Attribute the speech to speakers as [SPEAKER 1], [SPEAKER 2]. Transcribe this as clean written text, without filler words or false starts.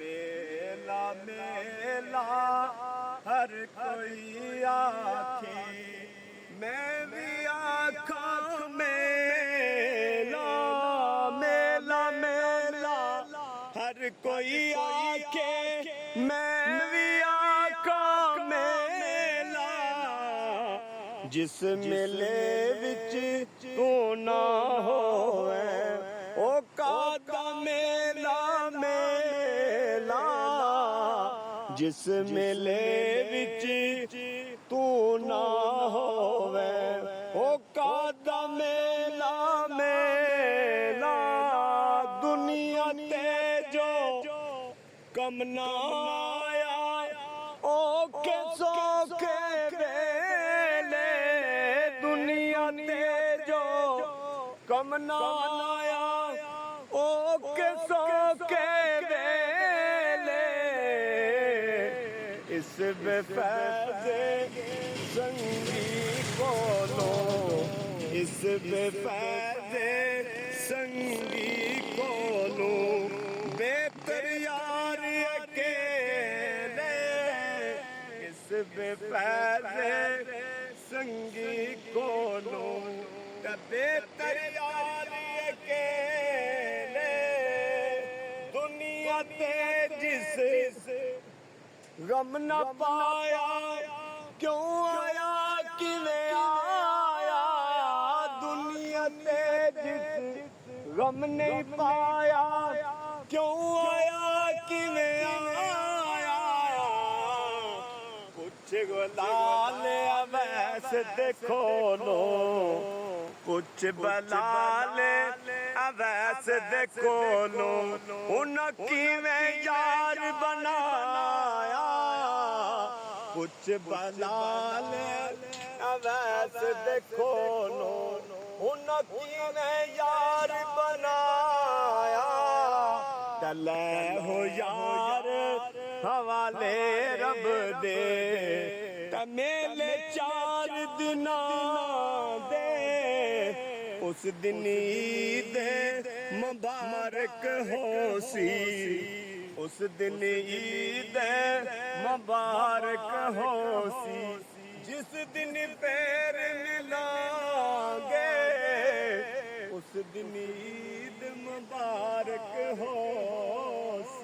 [SPEAKER 1] मेला मेला हर कोई आखे, मैं भी आँखों मेला मेला मेला हर कोई आखे, मैं भी आँखों मेला। जिस मेले विच तू ना होवे ओ कादा मेला मेला। जिस मेले विच तू ना होवे ओ कादा मेला मेला। दुनिया ते जो कम ना आया ओ के सौखे वेले, दुनिया ते जो कम ना आया ओ के सौखे वेले। इस बेफैज़े संगी कोलो, इस बेफैज़े संगी कोलो बेहतर यार अकेले। इस बेफैज़े संगी कोलो बेहतर यार अकेले। दुनिया ते जिस गम न पाया क्यों आया किवें आया। दुनिया ते जिस गम नहीं पाया क्यों आया किवें आया। कुछ गुलाल अवैस देखो लो, कुछ बलाल अवैस देखो लो, उन किवें यार बनाया। कुछ बलाल अवैस देखो लो, उन किवें यार बनाया। तले हो यार हवाले रब दे, मेले 4 दिना दे। उस दिन ईद मुबारक होसी, उस दिन ईद मुबारक होसी। जिस दिन पैर मिलांगे उस दिन ईद मुबारक होसी।